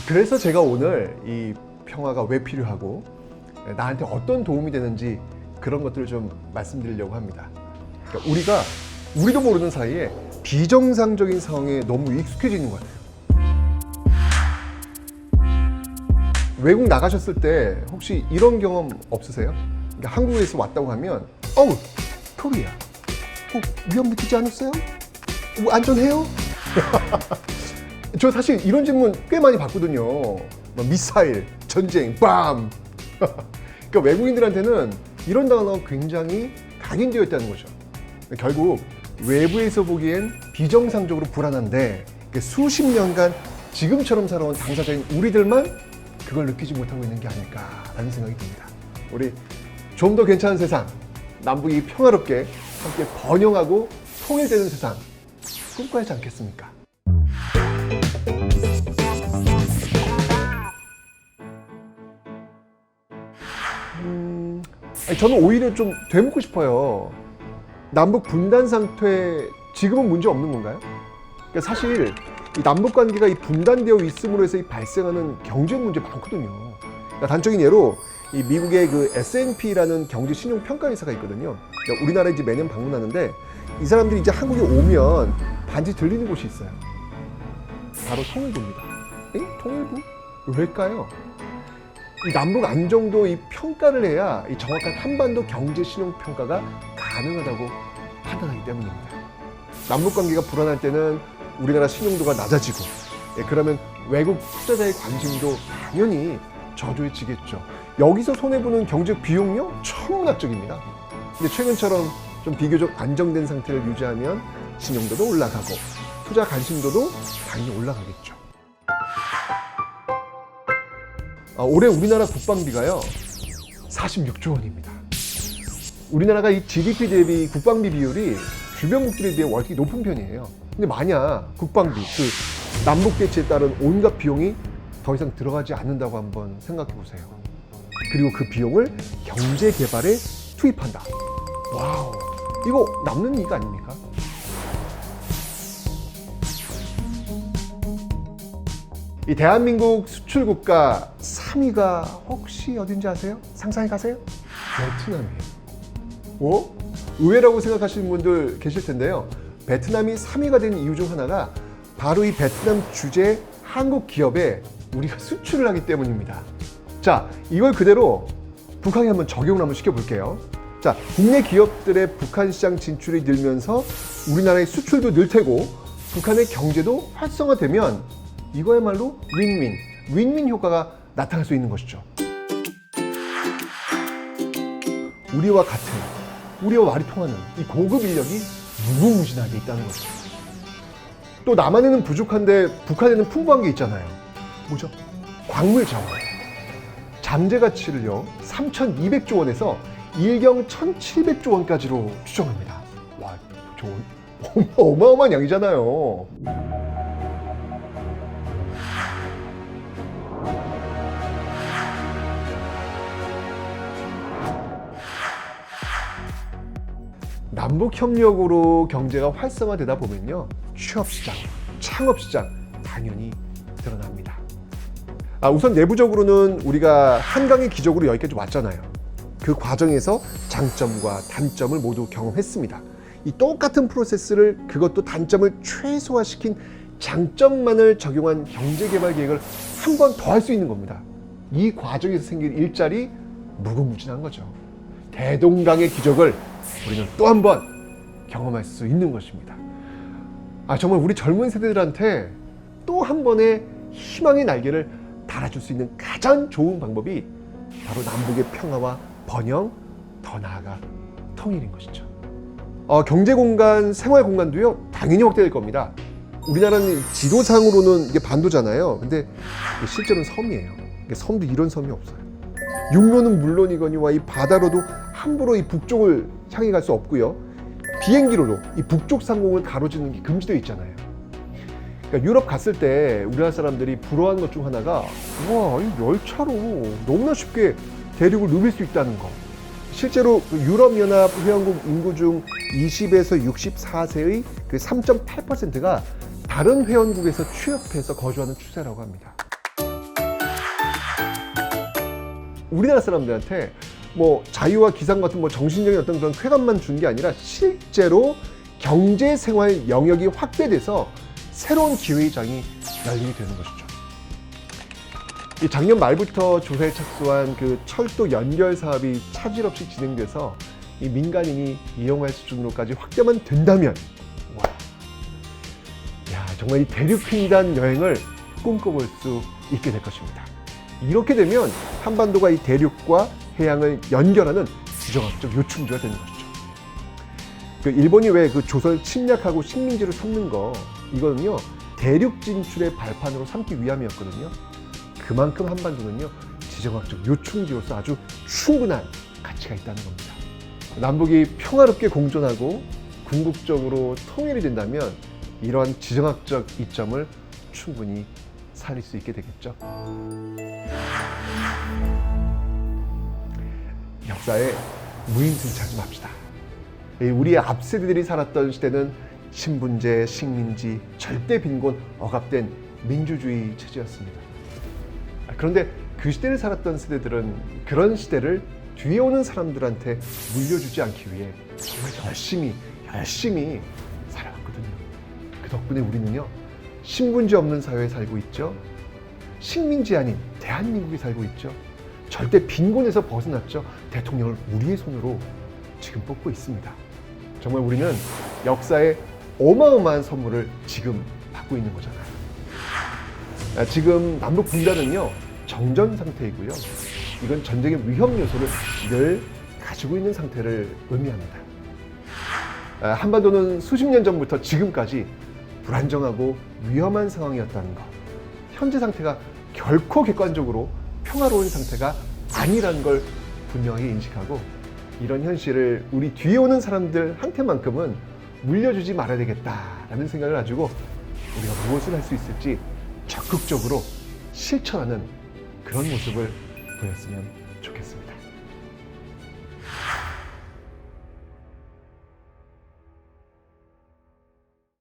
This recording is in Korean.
그래서 제가 오늘 이 평화가 왜 필요하고 나한테 어떤 도움이 되는지 그런 것들을 좀 말씀드리려고 합니다. 그러니까 우리도 모르는 사이에 비정상적인 상황에 너무 익숙해져 있는 것 같아요. 외국 나가셨을 때 혹시 이런 경험 없으세요? 그러니까 한국에서 왔다고 하면 어우, 코리아 위험 느끼지 않았어요? 안전해요? 저 사실 이런 질문 꽤 많이 받거든요. 뭐 미사일, 전쟁, 빰! 그러니까 외국인들한테는 이런 단어가 굉장히 각인되어 있다는 거죠. 결국 외부에서 보기엔 비정상적으로 불안한데 수십 년간 지금처럼 살아온 당사자인 우리들만 그걸 느끼지 못하고 있는 게 아닐까라는 생각이 듭니다. 우리 좀 더 괜찮은 세상, 남북이 평화롭게 함께 번영하고 통일되는 세상 꿈꿔야지 않겠습니까? 저는 오히려 좀 되묻고 싶어요. 남북 분단 상태 지금은 문제 없는 건가요? 그러니까 사실 이 남북 관계가 이 분단되어 있음으로 해서 이 발생하는 경제 문제 많거든요. 그러니까 단적인 예로 이 미국의 그 S&P라는 경제 신용 평가 회사가 있거든요. 그러니까 우리나라에 이제 매년 방문하는데 이 사람들이 이제 한국에 오면 반드시 들리는 곳이 있어요. 바로 통일부입니다. 통일부? 왜일까요? 이 남북 안정도 이 평가를 해야 이 정확한 한반도 경제 신용 평가가 가능하다고 판단하기 때문입니다. 남북 관계가 불안할 때는 우리나라 신용도가 낮아지고, 그러면 외국 투자자의 관심도 당연히 저조해지겠죠. 여기서 손해보는 경제 비용료 천문학적입니다. 근데 최근처럼 좀 비교적 안정된 상태를 유지하면 신용도도 올라가고 투자 관심도도 당연히 올라가겠죠. 올해 우리나라 국방비가요 46조 원입니다. 우리나라가 이 GDP 대비 국방비 비율이 주변국들에 비해 월등히 높은 편이에요. 근데 만약 국방비, 그 남북 대치에 따른 온갖 비용이 더 이상 들어가지 않는다고 한번 생각해 보세요. 그리고 그 비용을 경제 개발에 투입한다. 와우, 이거 남는 이익 아닙니까? 이 대한민국 수출 국가 3위가 혹시 어딘지 아세요? 상상해 가세요? 베트남이에요. 의외라고 생각하시는 분들 계실 텐데요. 베트남이 3위가 된 이유 중 하나가 바로 이 베트남 주재 한국 기업에 우리가 수출을 하기 때문입니다. 자, 이걸 그대로 북한에 한번 적용을 한번 시켜볼게요. 자, 국내 기업들의 북한 시장 진출이 늘면서 우리나라의 수출도 늘 테고 북한의 경제도 활성화되면 이거야말로 윈윈 효과가 나타날 수 있는 것이죠. 우리와 같은, 우리와 말이 통하는 이 고급 인력이 무궁무진하게 있다는 거죠. 또 남한에는 부족한데 북한에는 풍부한 게 있잖아요. 뭐죠? 광물 자원. 잠재 가치를요 3,200조 원에서 일경 1,700조 원까지로 추정합니다. 와, 어마어마한 양이잖아요. 남북협력으로 경제가 활성화되다 보면요 취업시장, 창업시장 당연히 드러납니다. 우선 내부적으로는 우리가 한강의 기적으로 여기까지 왔잖아요. 그 과정에서 장점과 단점을 모두 경험했습니다. 이 똑같은 프로세스를 그것도 단점을 최소화시킨 장점만을 적용한 경제개발 계획을 한 번 더 할 수 있는 겁니다. 이 과정에서 생길 일자리 무궁무진한 거죠. 대동강의 기적을 우리는 또 한 번 경험할 수 있는 것입니다. 정말 우리 젊은 세대들한테 또 한 번의 희망의 날개를 달아줄 수 있는 가장 좋은 방법이 바로 남북의 평화와 번영, 더 나아가 통일인 것이죠. 경제 공간, 생활 공간도요 당연히 확대될 겁니다. 우리나라는 지도상으로는 이게 반도잖아요. 근데 실제로는 섬이에요. 섬도 이런 섬이 없어요. 육로는 물론이거니와 이 바다로도 함부로 이 북쪽을 향해 갈 수 없고요. 비행기로도 이 북쪽 상공을 가로지르는 게 금지되어 있잖아요. 그러니까 유럽 갔을 때 우리나라 사람들이 부러워하는 것 중 하나가 와, 이 열차로 너무나 쉽게 대륙을 누빌 수 있다는 거. 실제로 유럽연합 회원국 인구 중 20에서 64세의 그 3.8%가 다른 회원국에서 취업해서 거주하는 추세라고 합니다. 우리나라 사람들한테 뭐 자유와 기상 같은 뭐 정신적인 어떤 그런 쾌감만 준 게 아니라 실제로 경제 생활 영역이 확대돼서 새로운 기회의 장이 열리게 되는 것이죠. 이 작년 말부터 조사에 착수한 그 철도 연결 사업이 차질 없이 진행돼서 이 민간인이 이용할 수준으로까지 확대만 된다면, 와, 야, 정말 이 대륙 횡단 여행을 꿈꿔볼 수 있게 될 것입니다. 이렇게 되면 한반도가 이 대륙과 해양을 연결하는 지정학적 요충지가 되는 것이죠. 그 일본이 왜 그 조선을 침략하고 식민지로 삼는 거, 이거는요 대륙 진출의 발판으로 삼기 위함이었거든요. 그만큼 한반도는요 지정학적 요충지로서 아주 충분한 가치가 있다는 겁니다. 남북이 평화롭게 공존하고 궁극적으로 통일이 된다면 이러한 지정학적 이점을 충분히 살릴 수 있게 되겠죠. 역사에 무임승차하지 맙시다. 우리의 앞세대들이 살았던 시대는 신분제, 식민지, 절대 빈곤, 억압된 민주주의 체제였습니다. 그런데 그 시대를 살았던 세대들은 그런 시대를 뒤에 오는 사람들한테 물려주지 않기 위해 정말 열심히 살아왔거든요. 그 덕분에 우리는요 신분제 없는 사회에 살고 있죠. 식민지 아닌 대한민국에 살고 있죠. 절대 빈곤에서 벗어났죠. 대통령을 우리의 손으로 지금 뽑고 있습니다. 정말 우리는 역사의 어마어마한 선물을 지금 받고 있는 거잖아요. 지금 남북 분단은요 정전 상태이고요. 이건 전쟁의 위험 요소를 늘 가지고 있는 상태를 의미합니다. 한반도는 수십 년 전부터 지금까지 불안정하고 위험한 상황이었다는 것, 현재 상태가 결코 객관적으로 평화로운 상태가 아니라는 걸 분명히 인식하고, 이런 현실을 우리 뒤에 오는 사람들한테만큼은 물려주지 말아야 되겠다라는 생각을 가지고 우리가 무엇을 할 수 있을지 적극적으로 실천하는 그런 모습을 보였으면 좋겠습니다.